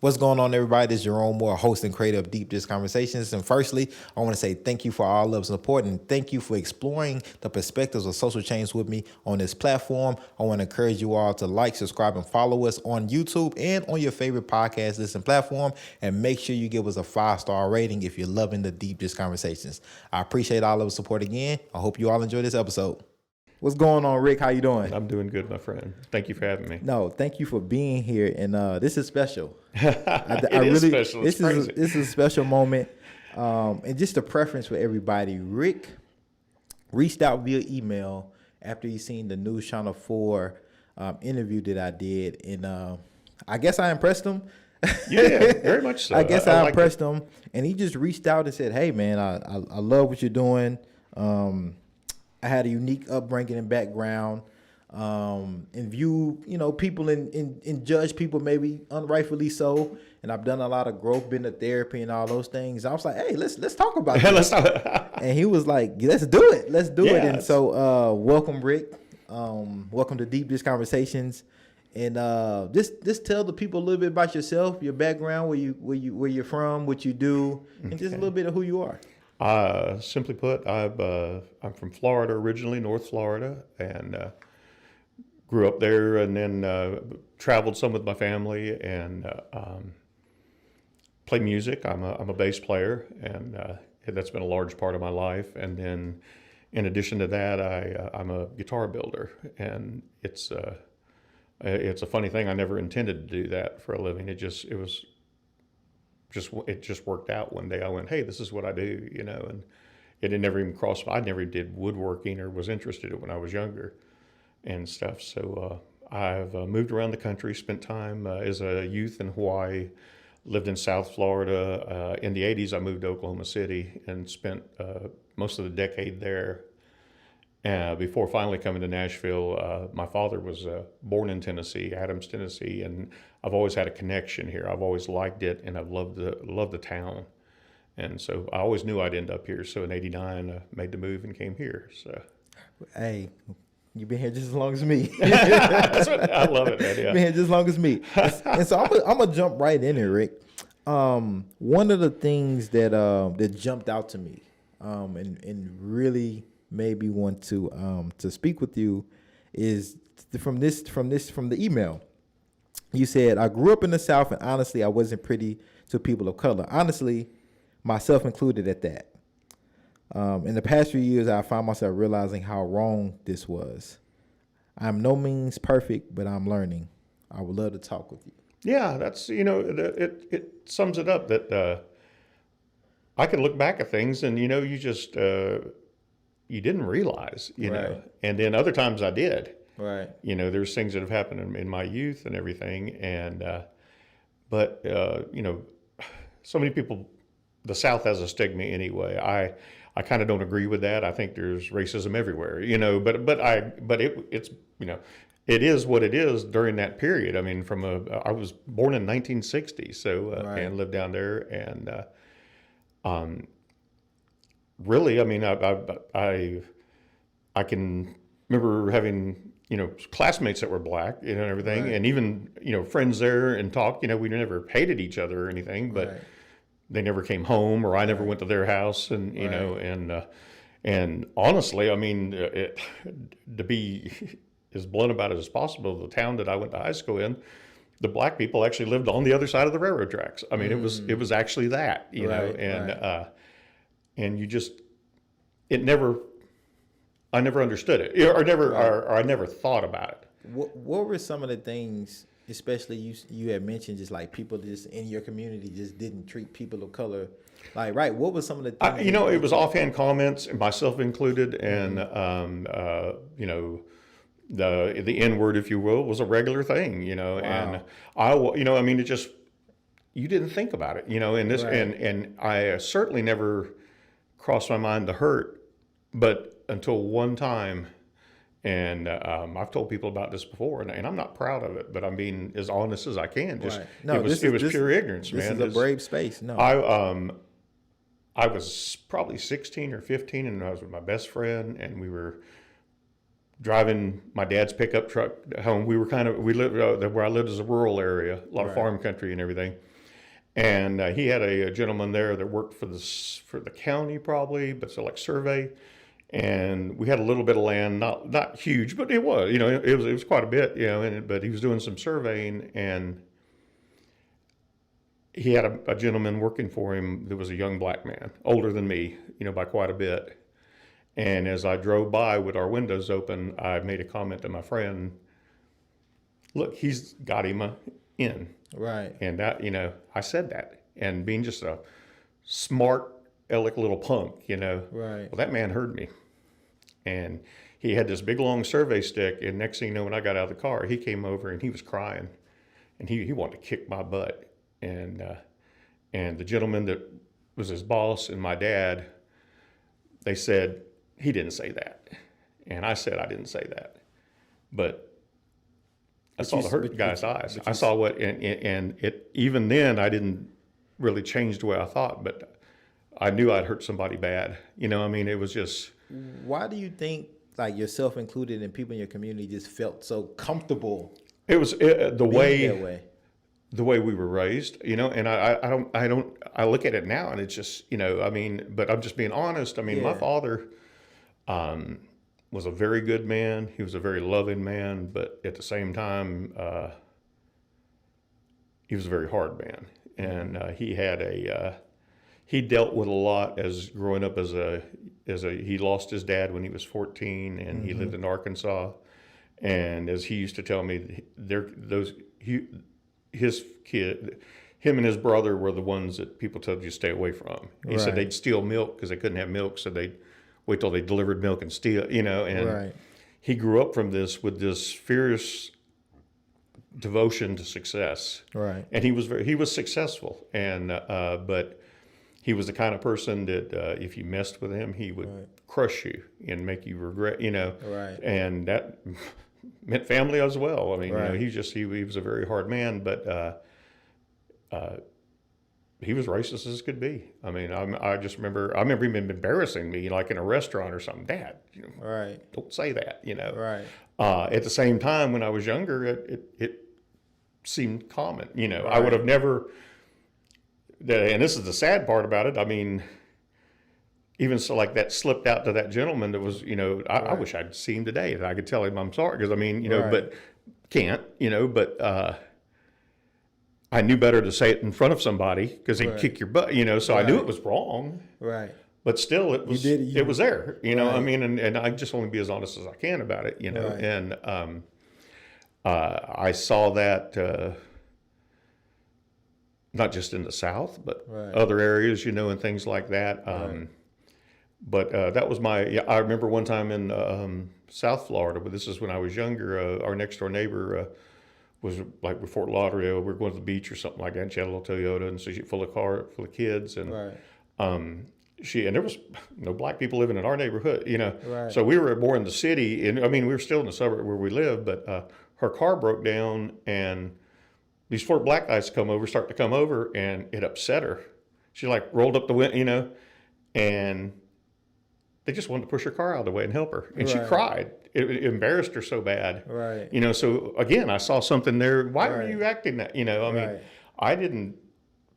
What's going on, everybody? This is Jerome Moore, host and creator of Deep Dish Conversations. And firstly, I want to say thank you for all love and support, and thank you for exploring the perspectives of social change with me on this platform. I want to encourage you all to like, subscribe, and follow us on YouTube and on your favorite podcast listen platform. And make sure you give us a 5-star rating if you're loving the Deep Dish Conversations. I appreciate all of the support again. I hope you all enjoy this episode. What's going on, Rick? How you doing? I'm doing good, my friend. Thank you for having me. No, thank you for being here, and this is special. It is special. It's crazy. This is a special moment, and just a preference for everybody. Rick reached out via email after he seen the News Channel 4 interview that I did, and I guess I impressed him. Yeah, very much so. I guess I impressed him, and he just reached out and said, "Hey, man, I love what you're doing. I had a unique upbringing and background, and view, people and judge people maybe unrightfully so. And I've done a lot of growth, been to therapy and all those things. I was like, hey, let's talk about this. And he was like, let's do it. Let's do it. And so welcome, Rick. Welcome to Deep Dish Conversations. And just tell the people a little bit about yourself, your background, where you're from, what you do, and just a little bit of who you are. Simply put, I'm from Florida originally, North Florida, and grew up there, and then traveled some with my family and play music. I'm a bass player, and that's been a large part of my life. And then, in addition to that, I'm a guitar builder, and it's a funny thing. I never intended to do that for a living. It just worked out one day. I went, hey, this is what I do, and it had never even crossed. I never did woodworking or was interested in it when I was younger and stuff. So I've moved around the country, spent time as a youth in Hawaii, lived in South Florida. In the 80s, I moved to Oklahoma City and spent most of the decade there. Before finally coming to Nashville, my father was born in Tennessee, Adams, Tennessee, and I've always had a connection here. I've always liked it, and I've loved the town, and so I always knew I'd end up here. So in '89, I made the move and came here. So, hey, you've been here just as long as me. I love it, man. Yeah. Been here just as long as me, and so I'm gonna jump right in here, Rick. One of the things that jumped out to me, and really made me want to speak with you is from the email. You said, I grew up in the South, and honestly, I wasn't pretty to people of color. Honestly, myself included at that. In the past few years, I found myself realizing how wrong this was. I'm no means perfect, but I'm learning. I would love to talk with you. Yeah, that's, it sums it up that I can look back at things and, you just, you didn't realize, Right. know, and then other times I did. Right. There's things that have happened in my youth and everything, and but so many people, the South has a stigma anyway. I kind of don't agree with that. I think there's racism everywhere, but it's it is what it is during that period. I mean, I was born in 1960, so Right. and lived down there, and really, I mean, I can remember having classmates that were black, and everything, Right. and even friends there and talk. We never hated each other or anything, but Right. they never came home, or I never went to their house, and and honestly, I mean, to be as blunt about it as possible, the town that I went to high school in, the black people actually lived on the other side of the railroad tracks. I mean, it was actually that, Right, and right. and I never understood it, or I never thought about it. What were some of the things, especially you had mentioned, just like people just in your community just didn't treat people of color like right? What was some of the things? It was offhand comments, myself included, and the N word, if you will, was a regular thing, and I mean, it just, you didn't think about it, and this, Right. and I certainly never crossed my mind to hurt, but until one time, and I've told people about this before, and I'm not proud of it, but I'm being as honest as I can. Just Right. No, it was pure ignorance, this man. is a brave space. No, I was probably 16 or 15, and I was with my best friend, and we were driving my dad's pickup truck home. We lived where I lived is a rural area, a lot of Right. farm country and everything. And he had a gentleman there that worked for the county probably, but so like survey. And we had a little bit of land, not huge, but it was, it was quite a bit, but he was doing some surveying, and he had a gentleman working for him that was a young black man, older than me, by quite a bit. And as I drove by with our windows open, I made a comment to my friend, look, he's got him in. Right. And that, I said that. And being just a smart, aleck little punk, Right. well, that man heard me. And he had this big, long survey stick. And next thing you know, when I got out of the car, he came over and he was crying. And he wanted to kick my butt. And the gentleman that was his boss and my dad, they said, he didn't say that. And I said, I didn't say that. But I saw the hurt in the guy's eyes. I saw what, and it, even then, I didn't really change the way I thought, but I knew I'd hurt somebody bad. It was just. Why do you think, like yourself included, and people in your community just felt so comfortable? It was the being way. The way we were raised, and I look at it now and it's just, but I'm just being honest. My father was a very good man. He was a very loving man, but at the same time, he was a very hard man. And he dealt with a lot as growing up he lost his dad when he was 14, and he lived in Arkansas. And as he used to tell me, his kid, him and his brother were the ones that people told you to stay away from. He said they'd steal milk because they couldn't have milk, so they'd wait till they delivered milk and steal, and he grew up from this with this fierce devotion to success. Right. And he was successful, and but he was the kind of person that if you messed with him, he would crush you and make you regret, Right. And that meant family as well. He was a very hard man, but he was racist as could be. I just remember him embarrassing me, like in a restaurant or something. Dad, don't say that, Right. At the same time, when I was younger, it seemed common. I would have never. And this is the sad part about it. Even so, like that slipped out to that gentleman that was, I wish I'd see him today and I could tell him I'm sorry, because but can't, but I knew better to say it in front of somebody because they'd kick your butt, so I knew it was wrong. Right. But still, it was it was there, and I just only be as honest as I can about it, Right. And I saw that not just in the South, but other areas, and things like that. But that was I remember one time in South Florida, but this is when I was younger, our next door neighbor was like with Fort Lauderdale. We were going to the beach or something like that, and she had a little Toyota, and so she full of kids, and and there was no black people living in our neighborhood, Right. So we were more in the city, and we were still in the suburb where we lived, but her car broke down, and these 4 black guys start to come over, and it upset her. She like rolled up the window, and they just wanted to push her car out of the way and help her, and she cried. It embarrassed her so bad. Right. So again, I saw something there. Why were you acting that? Right. I didn't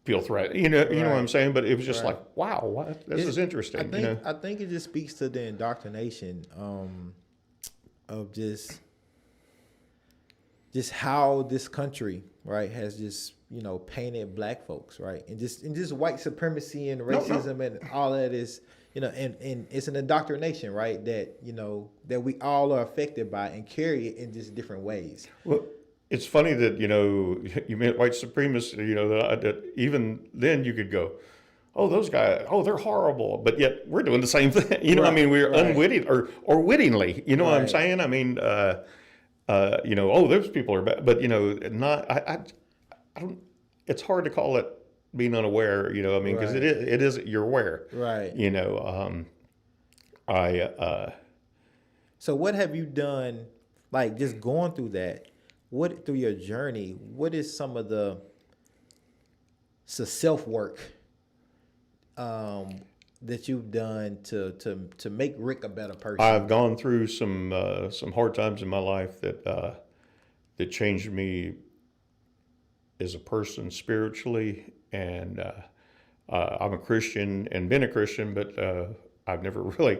feel threatened. You know what I'm saying? But it was just like, wow, this is interesting. I think it just speaks to the indoctrination of just how this country, has just painted black folks, and just white supremacy and racism and all that is. And it's an indoctrination, that, that we all are affected by and carry it in just different ways. Well, it's funny that, you meant white supremacists, that even then you could go, oh, those guys, oh, they're horrible. But yet we're doing the same thing. We're unwitting or wittingly, what I'm saying? Oh, those people are bad. But, not, I don't, it's hard to call it being unaware, because it is, you're aware. Right. So what have you done, like just going through that, through your journey, what is some of the self-work that you've done to make Rick a better person? I've gone through some hard times in my life that changed me as a person spiritually, and I'm a Christian and been a Christian, but I've never really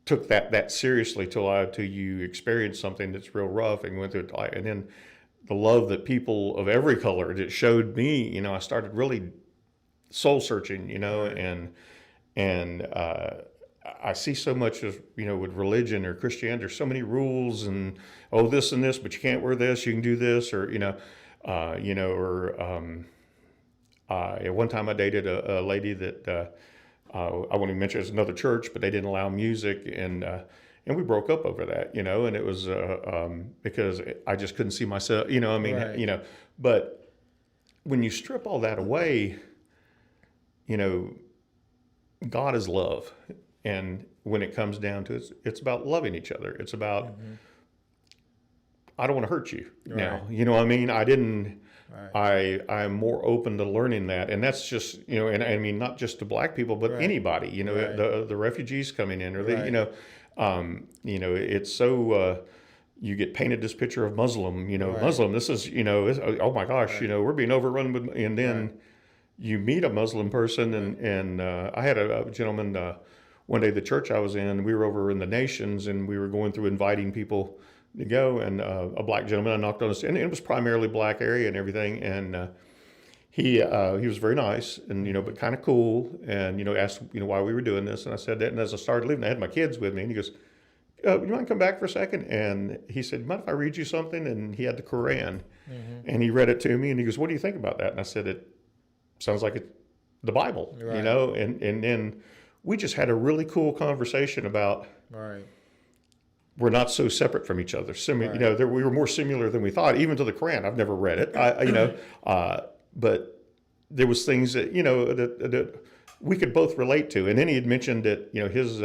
took that seriously till you experience something that's real rough and went through it, and then the love that people of every color that showed me, I started really soul searching, Right. and I see so much as with religion or Christianity. There's so many rules and this and this, but you can't wear this. You can do this, or at one time I dated a lady that I won't even mention it's another church, but they didn't allow music, and we broke up over that, and it was because I just couldn't see myself, Right. But when you strip all that away, you know, God is love. And when it comes down to it, it's about loving each other. It's about, I don't want to hurt you now. Right. You know what I mean? I didn't, Right. I'm more open to learning that. And that's just, and I mean, not just to black people, but Right. anybody, Right. the refugees coming in or Right. it's so, you get painted this picture of Muslim, Right. Muslim, this is, oh my gosh, Right. we're being overrun with, and then Right. you meet a Muslim person, and I had a gentleman one day. The church I was in, we were over in the Nations, and we were going through inviting people to go, and a black gentleman, I knocked on his, and it was primarily black area and everything, and he was very nice, and but kind of cool, and asked why we were doing this, and I said that, and as I started leaving, I had my kids with me, and he goes, you mind come back for a second? And he said, mind if I read you something? And he had the Quran, and he read it to me, and he goes, what do you think about that? And I said, it sounds like it's the Bible, Right. and then we just had a really cool conversation about Right. we're not so separate from each other. Right. We were more similar than we thought, even to the Quran. I've never read it, but there was things that, that we could both relate to. And then he had mentioned that, his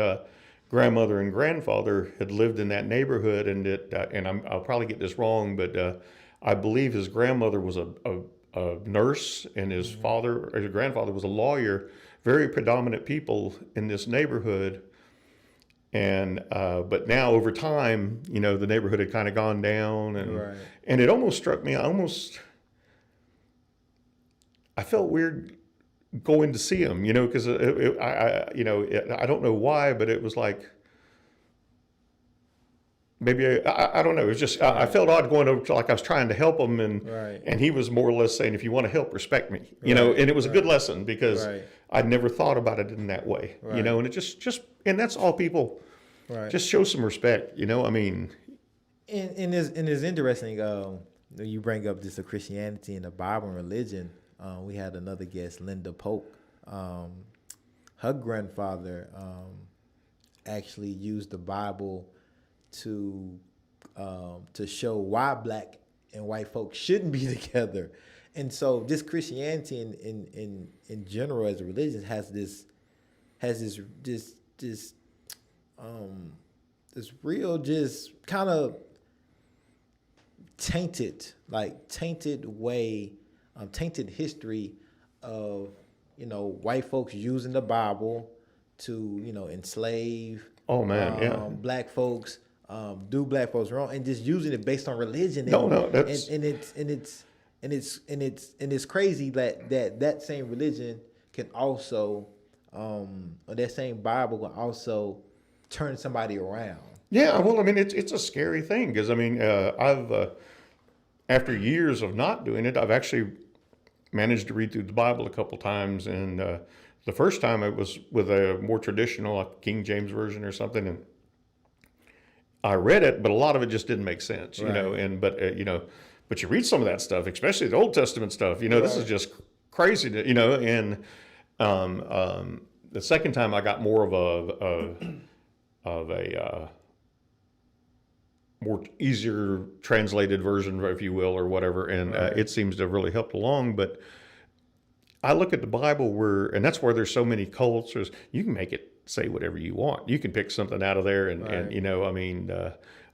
grandmother and grandfather had lived in that neighborhood, and that, I'll probably get this wrong, but I believe his grandmother was a nurse, and his father, or his grandfather, was a lawyer. Very predominant people in this neighborhood, and but now over time, the neighborhood had kind of gone down, and Right. and it almost struck me. I felt weird going to see him, because I don't know why, but it was like. Maybe I don't know. It was just I felt odd going over to, like I was trying to help him, and Right. and he was more or less saying, if you want to help, respect me, Right. And it was a good Right. lesson because Right. I'd never thought about it in that way, Right. And it just and that's all people Right. just show some respect, I mean, And it's interesting. You bring up this Christianity and the Bible and religion. We had another guest, Linda Polk. Her grandfather actually used the Bible to show why black and white folks shouldn't be together. And so this Christianity in general as a religion has this real just kind of tainted way, tainted history of white folks using the Bible to enslave oh man, yeah. black folks, do black folks wrong, and just using it based on religion. No, that's and it's crazy that same religion can also, or that same Bible can also turn somebody around. yeah. Well, I mean, it's a scary thing because I mean, I've after years of not doing it, I've actually managed to read through the Bible a couple times, and the first time it was with a more traditional, like King James version or something, and I read it, but a lot of it just didn't make sense, Right. But you read some of that stuff, especially the Old Testament stuff. This is Right. just crazy, and the second time I got more of a more easier translated version, if you will, or whatever, and Right. it seems to have really helped along. But I look at the Bible and that's where there's so many cults. You can make it say whatever you want. You can pick something out of there, and Right. I mean,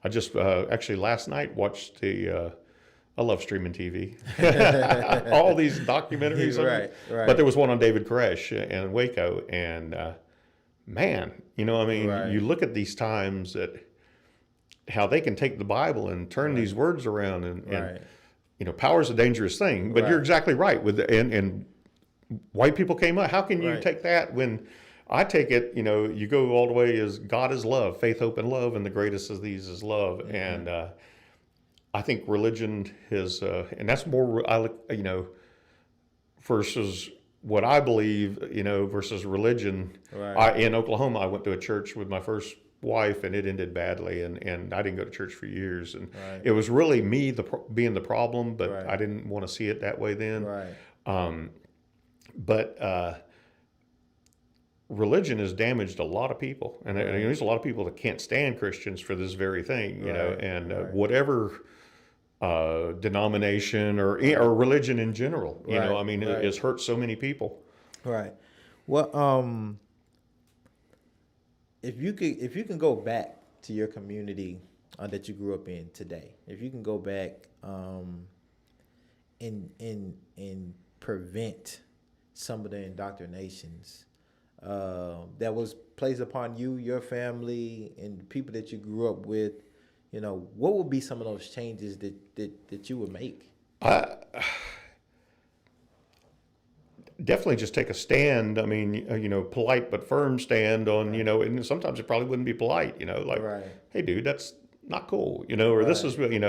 I just actually last night watched I love streaming TV, all these documentaries, Right, right. But there was one on David Koresh in Waco, and man, I mean, Right. you look at these times that how they can take the Bible and turn these words around, and power's a dangerous thing. But you're Right. exactly right. And white people came up. How can you Right. take that when I take it? You go all the way as God is love, faith, hope, and love, and the greatest of these is love. Mm-hmm. And I think religion is, and that's more, versus what I believe, versus religion. Right. In Oklahoma, I went to a church with my first wife, and it ended badly, and I didn't go to church for years, and Right. it was really me being the problem, but Right. I didn't want to see it that way then. Right. But religion has damaged a lot of people, and there's a lot of people that can't stand Christians for this very thing, Right. and Right. whatever denomination or religion in general, Right. I mean, Right. it's hurt so many people. Right. Well, if you can go back to your community that you grew up in today, if you can go back and prevent some of the indoctrinations that was placed upon you, your family, and the people that you grew up with, what would be some of those changes that you would make? Definitely just take a stand. I mean, polite but firm stand on, and sometimes it probably wouldn't be polite, like, Right. hey, dude, that's not cool, or this is, meet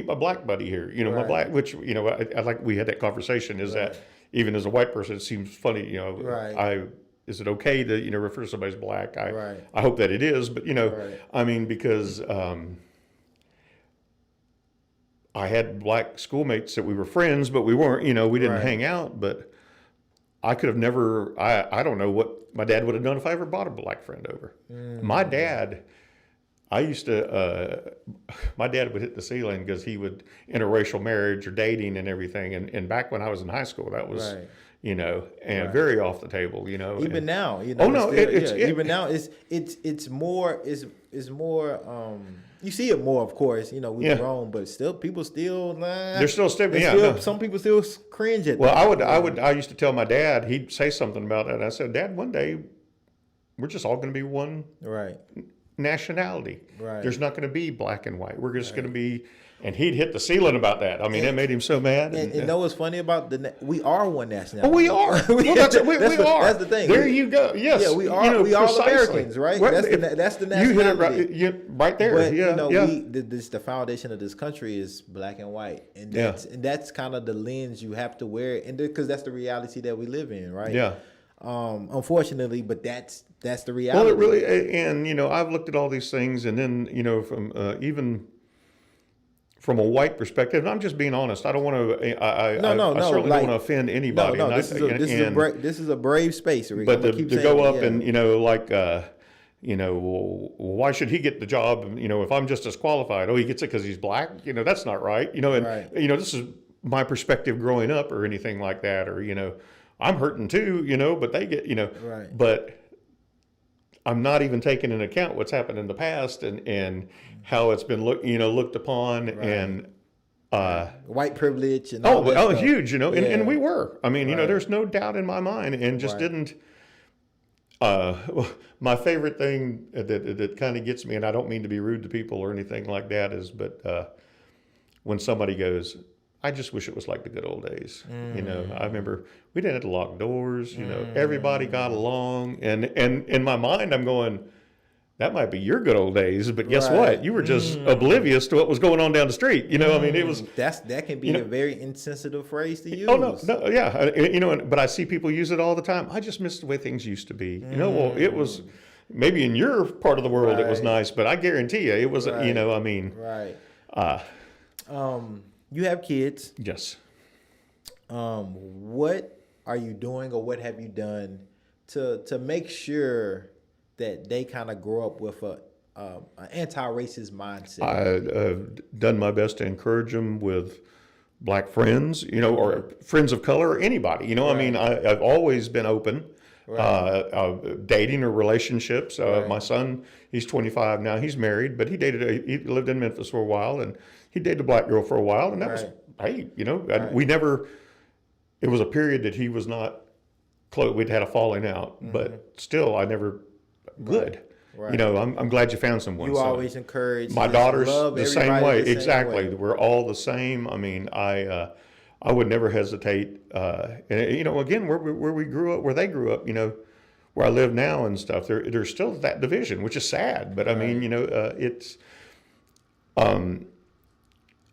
my black buddy here, my Right. black, which, I like, we had that conversation is Right. that even as a white person, it seems funny, Right. is it okay to, refer to somebody as black? Right. I hope that it is, but, Right. I mean, because, I had black schoolmates that we were friends, but we weren't, we didn't Right. hang out. But I could have never, I don't know what my dad would have done if I ever brought a black friend over. My dad, I used to, my dad would hit the ceiling because he would, interracial marriage or dating and everything. And back when I was in high school, that was, Right. And Right. very off the table, Even and, now, Oh, no, it's still, it's- even now it's more you see it more, of course. We've Yeah. grown, but still people still They're still stepping, they yeah. still, No. some people still cringe at Well, that. I used to tell my dad, he'd say something about it. And I said, Dad, one day we're just all going to be one Right. nationality. Right. There's not going to be black and white. We're just going to be, and he'd hit the ceiling about that. I mean, that made him so mad. And know what's funny about we are one nationality. Oh, we are. Well, we are. That's the thing. There you go. Yes. Yeah, we are. We are precisely. Americans, right? Well, That's the You hit it nationality. right there. But yeah. the foundation of this country is black and white, and Yeah. that's kind of the lens you have to wear, and because that's the reality that we live in, right? Yeah. Unfortunately, but that's the Well, reality. it really, and I've looked at all these things, and then from even from a white perspective, and I'm just being honest. I don't want to. I certainly like- don't want to offend anybody. No, and this is a brave space. Rick. But I'm gonna to keep go saying it, up yeah. and like well, why should he get the job? If I'm just as qualified, oh, he gets it because he's black. That's not right. And Right. this is my perspective growing up, or anything like that, or I'm hurting too. But they get Right. But I'm not even taking into account what's happened in the past and how it's been looked upon and. white privilege and all that stuff. Huge, Yeah. and we were. I mean, Right. there's no doubt in my mind, and just Right. didn't. My favorite thing that kind of gets me, and I don't mean to be rude to people or anything like that, but when somebody goes, I just wish it was like the good old days. I remember we didn't have to lock doors. Everybody got along, and in my mind, I'm going, that might be your good old days, but guess Right. what? You were just oblivious to what was going on down the street. I mean, it was. That can be a very insensitive phrase to use. Oh no, yeah, but I see people use it all the time. I just miss the way things used to be. Well, it was maybe in your part of the world it was Right. nice, but I guarantee you it was. Right. I mean, Right. You have kids. yes. What are you doing, or what have you done to make sure that they kind of grow up with an anti-racist mindset? I've done my best to encourage them with black friends, or friends of color, or anybody. I mean, I've always been open. Dating or relationships. My son, he's 25 now. He's married, but he lived in Memphis for a while, and he dated a black girl for a while, and that was, hey, we never. It was a period that he was not close. We'd had a falling out, but still, I never good. Right. You know, I'm glad you found someone. You So always encourage. my just daughter's love the same everybody way. the same Exactly. way. We're all the same. I mean, I would never hesitate. And, you know, again, where we grew up, where they grew up, you know, where I live now and stuff, there's still that division, which is sad. But I mean, you know, it's.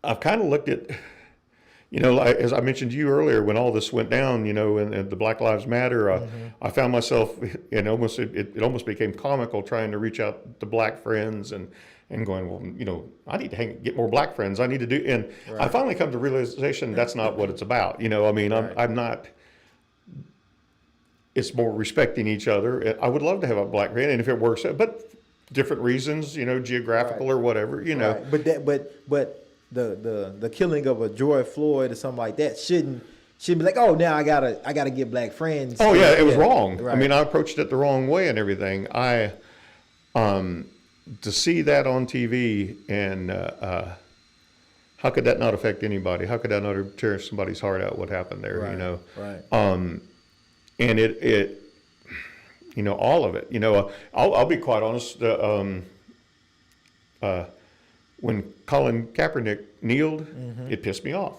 I've kind of looked at, you know, like, as I mentioned to you earlier, when all this went down, you know, and the Black Lives Matter, I found myself, and almost it almost became comical trying to reach out to black friends and going, well, you know, I need to get more black friends. I need to do, and I finally come to realization that's not what it's about. You know, I mean, I'm not. It's more respecting each other. I would love to have a black friend, and if it works, but different reasons, you know, geographical or whatever, you know. Right. But the killing of a George Floyd or something like that shouldn't be like, oh, now I gotta get black friends. Oh yeah, it was wrong. Right. I mean, I approached it the wrong way and everything. To see that on TV and how could that not affect anybody? How could that not tear somebody's heart out? What happened there? You know. Right. And it, you know, all of it. You know, I'll be quite honest. When Colin Kaepernick kneeled, it pissed me off.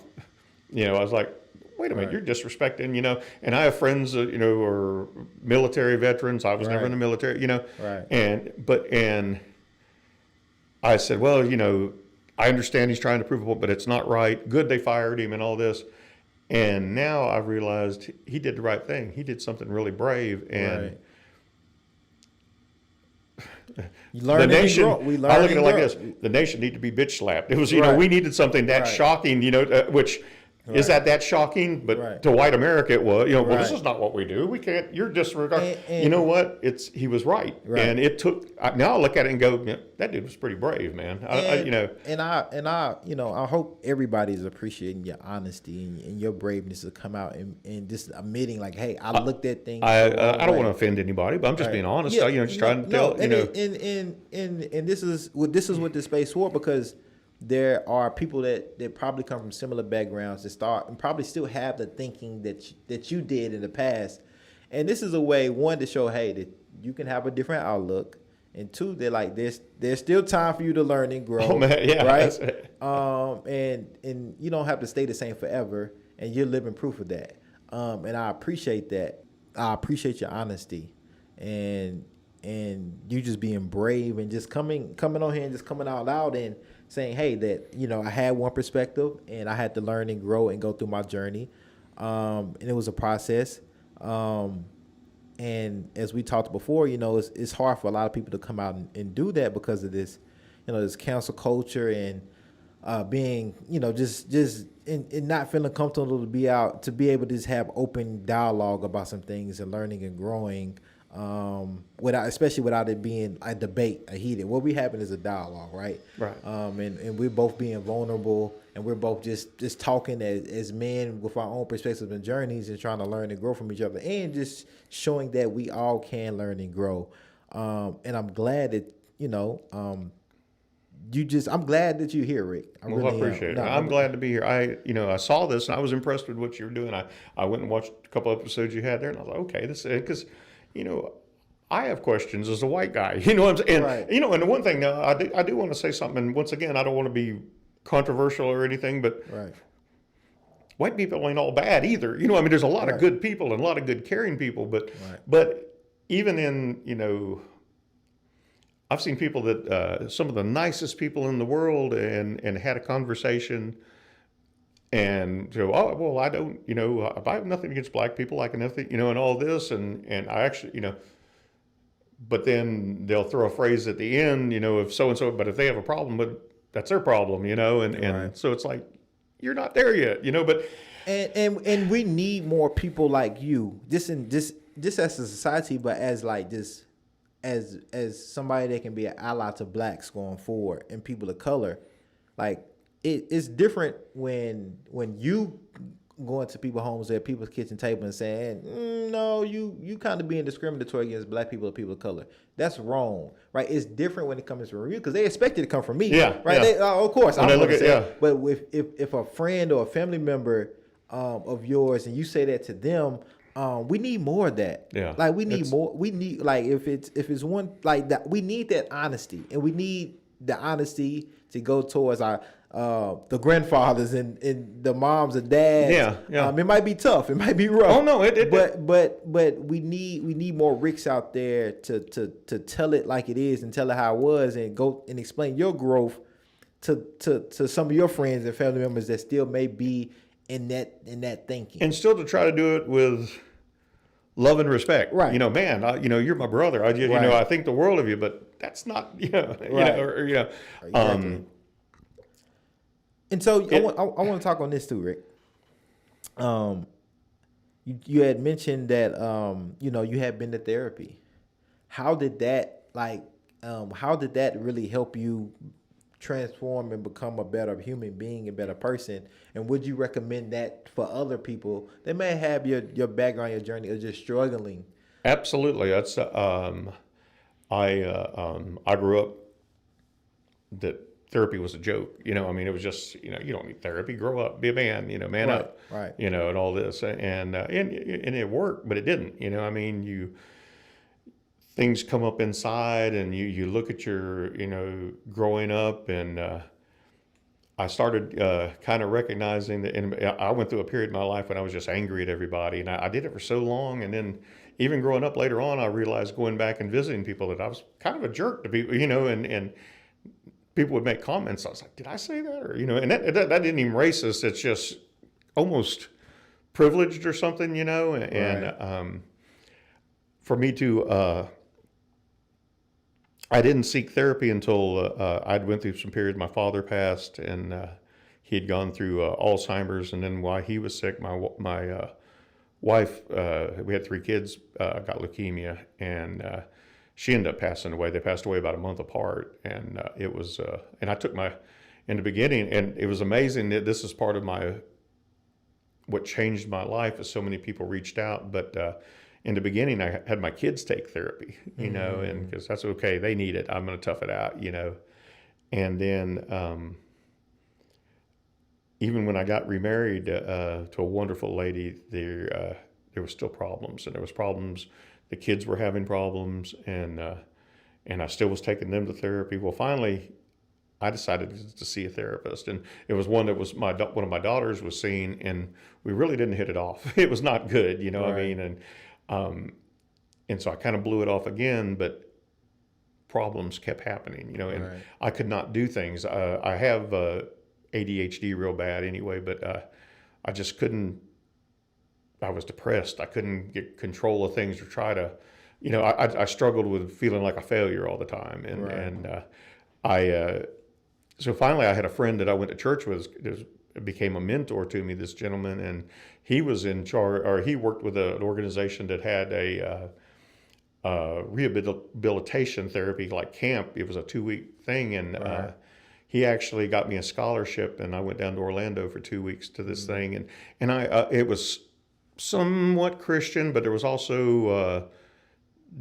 You know, I was like, wait a minute, you're disrespecting, you know. And I have friends, you know, who are military veterans. I was never in the military, you know. Right. And I said, well, you know, I understand he's trying to prove a point, but it's not right. Good they fired him and all this. And now I've realized he did the right thing. He did something really brave. And the nation, I look at it like this: the nation need to be bitch slapped. It was, you know, we needed something that shocking, you know, which is that shocking? But to white America, it was, you know, well, this is not what we do. We can't. You're disregarding. You know what? He was right, and it took. Now I look at it and go, yeah, that dude was pretty brave, man. You know, and I, you know, I hope everybody's appreciating your honesty and your braveness to come out and just admitting, like, hey, I looked at things. I don't want to offend anybody, but I'm just being honest. You know, just trying to tell. You know, and this is what this space for, because there are people that probably come from similar backgrounds that start and probably still have the thinking that you did in the past. And this is a way, one, to show, hey, that you can have a different outlook. And two, they're like, there's still time for you to learn and grow. Oh, man, yeah, right? And you don't have to stay the same forever. And you're living proof of that. And I appreciate that. I appreciate your honesty. And you just being brave and just coming on here and just coming out loud and saying, hey, that, you know, I had one perspective and I had to learn and grow and go through my journey. And it was a process. And as we talked before, you know, it's hard for a lot of people to come out and do that because of this, you know, this cancel culture and being, you know, just and not feeling comfortable to be able to just have open dialogue about some things and learning and growing. Especially without it being a debate, a heated. What we having is a dialogue, right? Right. And we're both being vulnerable, and we're both just talking as men with our own perspectives and journeys, and trying to learn and grow from each other, and just showing that we all can learn and grow. And I'm glad that, you know, I'm glad that you're here, Rick. I appreciate it. I'm glad to be here. I saw this and I was impressed with what you were doing. I went and watched a couple episodes you had there, and I was like, okay, this is because. You know, I have questions as a white guy. You know what I'm saying? And, you know, and the one thing now, I do want to say something. And once again, I don't want to be controversial or anything, but white people ain't all bad either. You know, I mean, there's a lot of good people and a lot of good caring people, but even in, you know, I've seen people that some of the nicest people in the world and had a conversation. And so, oh, well, I don't, you know, I have nothing against black people, like nothing, you know, and all this. And I actually, you know, but then they'll throw a phrase at the end, you know, if so-and-so, but if they have a problem, but that's their problem, you know. And so it's like, you're not there yet, you know, but. And we need more people like you, just as a society, but as like this, as somebody that can be an ally to blacks going forward and people of color, like. It's different when you go into people's homes at people's kitchen table and saying, no, you kind of being discriminatory against black people or people of color. That's wrong, right? It's different when it comes from you because they expect it to come from me, right? Of course, I'm going to say, but if a friend or a family member of yours and you say that to them, We need more of that. Yeah. Like we need more. We need like if it's one like that. We need that honesty, and we need the honesty to go towards our the grandfathers and the moms and dads. Yeah, yeah. It might be tough. It might be rough. Oh no, but we need more Ricks out there to tell it like it is and tell it how it was and go and explain your growth to some of your friends and family members that still may be in that thinking. And still to try to do it with love and respect. Right. You know, man, you're my brother. You Right. know, I think the world of you, but that's not, Right. Exactly. And so I want to talk on this too, Rick. You had mentioned that you had been to therapy. How did that really help you transform and become a better human being, a better person? And would you recommend that for other people that may have your background, your journey, or just struggling? Absolutely. That's I grew up that therapy was a joke. You know, I mean, it was just, you don't need therapy. Grow up, be a man. Man Right, up. right. And all this, and it worked, but it didn't. I mean, things come up inside, and you look at your growing up, and I started kind of recognizing that. And I went through a period in my life when I was just angry at everybody, and I did it for so long, and then even growing up later on, I realized going back and visiting people that I was kind of a jerk to people, and people would make comments. I was like, did I say that? Or, and that didn't even racist. It's just almost privileged or something, and Right. For me to, I didn't seek therapy until I'd went through some period. My father passed, and he had gone through Alzheimer's, and then while he was sick, my wife, we had 3 kids, got leukemia, and she ended up passing away. They passed away about a month apart, and it was. And I took in the beginning, and it was amazing that this is part of what changed my life. Is so many people reached out, but in the beginning, I had my kids take therapy, and because that's okay, they need it. I'm going to tough it out, and then. Even when I got remarried to a wonderful lady, there was still problems, and there was problems. The kids were having problems, and I still was taking them to therapy. Well, finally, I decided to see a therapist, and it was one that was one of my daughters was seeing, and we really didn't hit it off. It was not good, What I mean, and so I kind of blew it off again, but problems kept happening, and Right. I could not do things. I have ADHD real bad anyway, but I just couldn't. I was depressed. I couldn't get control of things or try to, I struggled with feeling like a failure all the time, and Right. so finally I had a friend that I went to church with. Became a mentor to me. This gentleman, and he was in charge, or he worked with an organization that had a rehabilitation therapy like camp. It was a 2-week thing, and Right. he actually got me a scholarship, and I went down to Orlando for 2 weeks to this thing, and I it was somewhat Christian, but there was also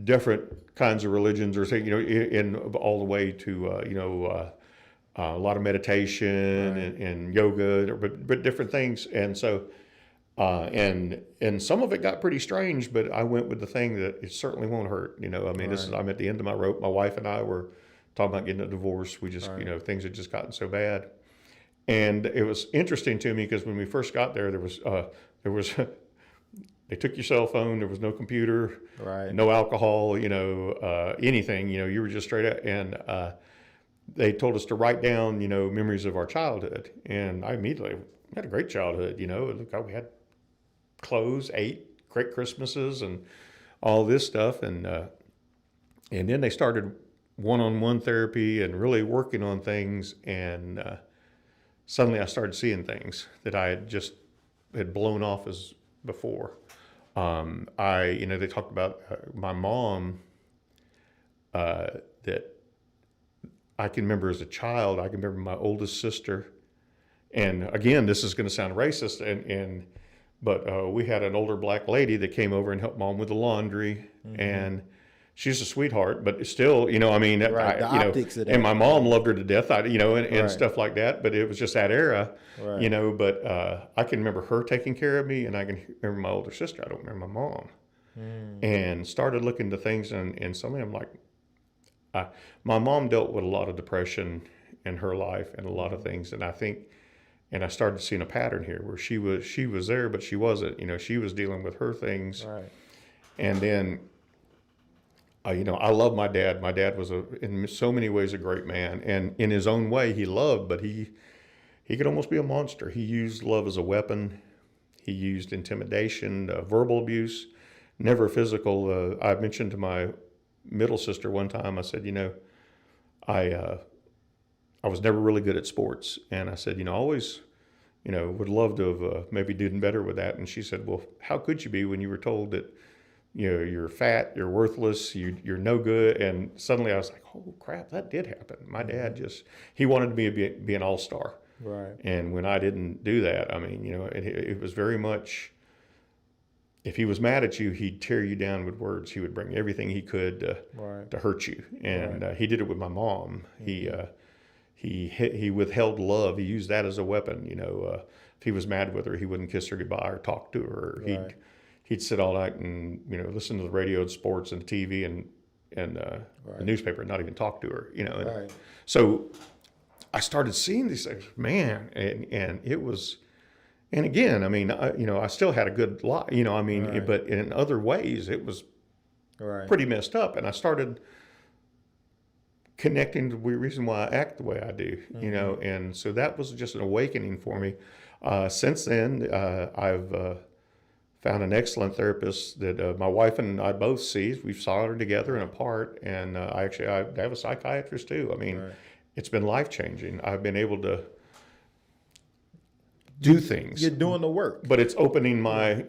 different kinds of religions or things, in all the way to a lot of meditation Right. and yoga, but different things, and so. And some of it got pretty strange, but I went with the thing that it certainly won't hurt. I mean, I'm at the end of my rope. My wife and I were talking about getting a divorce. We just, Right. Things had just gotten so bad. And it was interesting to me because when we first got there was, they took your cell phone. There was no computer, Right. no alcohol, anything, you were just straight up. And, they told us to write down, memories of our childhood. And I immediately had a great childhood, we had clothes, ate great Christmases and all this stuff. And then they started one-on-one therapy and really working on things. And suddenly I started seeing things that I had blown off as before. They talked about my mom that I can remember as a child. I can remember my oldest sister. And again, this is going to sound racist, but we had an older black lady that came over and helped mom with the laundry, and she's a sweetheart, but still, I mean, Right. The optics of and that. my mom loved her to death, and Right. stuff like that. But it was just that era, Right. But I can remember her taking care of me, and I can remember my older sister. I don't remember my mom. And started looking to things, and suddenly I'm like, my mom dealt with a lot of depression in her life and a lot of things, and I started seeing a pattern here where she was there, but she wasn't. She was dealing with her things, Right. and then. I love my dad. My dad was in so many ways a great man, and in his own way, he loved, but he could almost be a monster. He used love as a weapon. He used intimidation, verbal abuse, never physical. I mentioned to my middle sister one time. I said, I was never really good at sports, and I said, I always, would love to have maybe done better with that. And she said, well, how could you be when you were told that? You're fat, you're worthless, you're no good. And suddenly I was like, oh crap, that did happen. My dad he wanted me to be an all-star. Right. And when I didn't do that, I mean, it was very much, if he was mad at you, he'd tear you down with words. He would bring everything he could to hurt you. And he did it with my mom. He withheld love. He used that as a weapon. If he was mad with her, he wouldn't kiss her goodbye or talk to her. Right. He'd sit all night and listen to the radio and sports and TV and the newspaper and not even talk to her. Right. So I started seeing these things, man, and it was, and again, I mean, I still had a good life, but in other ways it was pretty messed up, and I started connecting to the reason why I act the way I do, and so that was just an awakening for me. Since then, I've found an excellent therapist that my wife and I both see. We've saw her together and apart, and I have a psychiatrist too. I mean, it's been life-changing. I've been able to do things. You're doing the work. But it's opening my,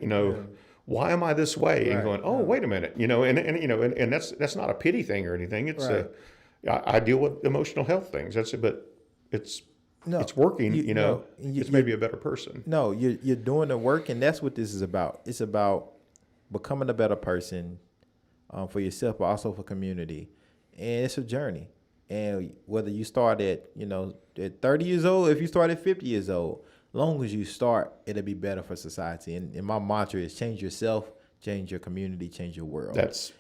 why am I this way? And going, oh, wait a minute, and that's not a pity thing or anything. It's I deal with emotional health things. That's it, but it's working, it's maybe a better person. No, you're doing the work, and that's what this is about. It's about becoming a better person for yourself, but also for community. And it's a journey. And whether you start at 30 years old, if you start at 50 years old, long as you start, it'll be better for society. And my mantra is change yourself, change your community, change your world.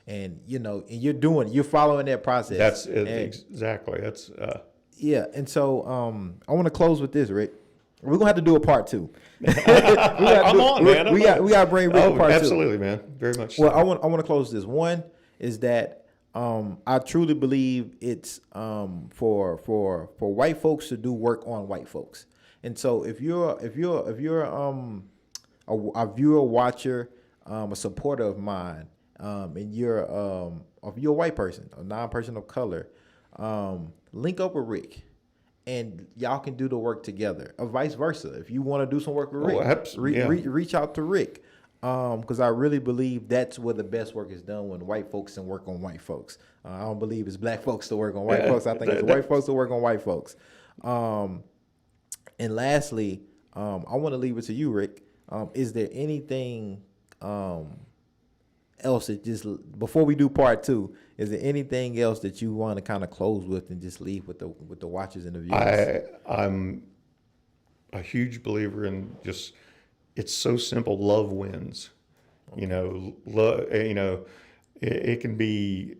And you're following that process. That's exactly. That's yeah, and so I want to close with this, Rick. We're gonna have to do a part 2. man. We got to bring Rick a part 2. Absolutely, man. Very much. Well, I want to close this. One is that I truly believe it's for white folks to do work on white folks. And so if you're a viewer, watcher, a supporter of mine, and you're a white person, a non-person of color. Link up with Rick, and y'all can do the work together, or vice versa. If you want to do some work with Rick, reach out to Rick, because I really believe that's where the best work is done, when white folks can work on white folks. I don't believe it's black folks to work on white folks. I think it's white folks to work on white folks. And lastly, I want to leave it to you, Rick. Is there anything else that before we do part 2, is there anything else that you want to kind of close with and just leave with the watchers and the viewers? I'm a huge believer in just, it's so simple. Love wins. Okay. It can be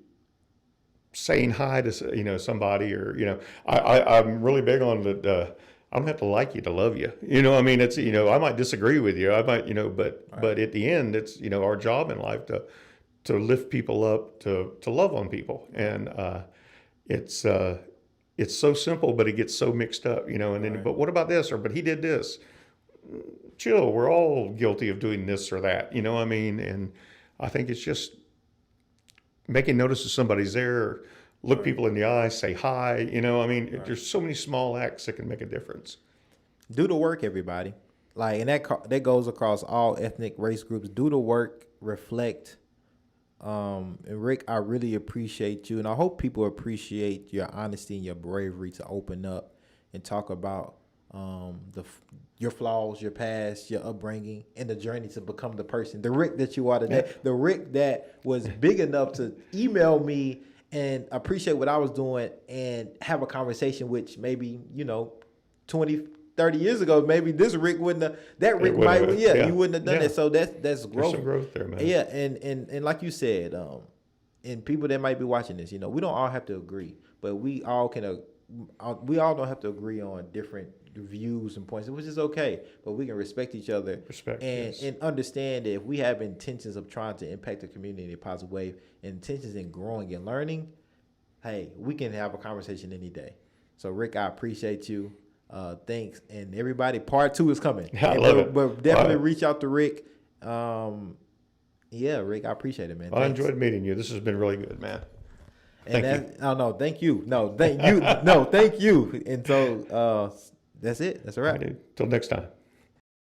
saying hi to somebody, or I'm really big on that. I don't have to like you to love you. It's, I might disagree with you. I might, but at the end, it's, our job in life to lift people up, to love on people. And it's so simple, but it gets so mixed up, and then, but what about this? But he did this. Chill. We're all guilty of doing this or that, and I think it's just making notice if somebody's there, look people in the eye, say hi, there's so many small acts that can make a difference. Do the work, everybody. And that goes across all ethnic race groups. Do the work, reflect. And Rick, I really appreciate you, and I hope people appreciate your honesty and your bravery to open up and talk about your flaws, your past, your upbringing, and the journey to become the person, the Rick that you are today, the Rick that was big enough to email me and appreciate what I was doing and have a conversation, which maybe, 20, 30 years ago, maybe this Rick wouldn't have, that Rick might, you wouldn't have done that. So that's growth. There's some growth there, man. Yeah. And like you said, and people that might be watching this, we don't all have to agree, but we all don't have to agree on different views and points, which is okay, but we can respect each other and understand that if we have intentions of trying to impact the community in a positive way, intentions in growing and learning, hey, we can have a conversation any day. So Rick, I appreciate you. Thanks. And everybody, part 2 is coming. I love it. But definitely reach out to Rick. Rick, I appreciate it, man. I enjoyed meeting you. This has been really good, man. Thank you. Thank you. And so that's it. That's a wrap. Till next time.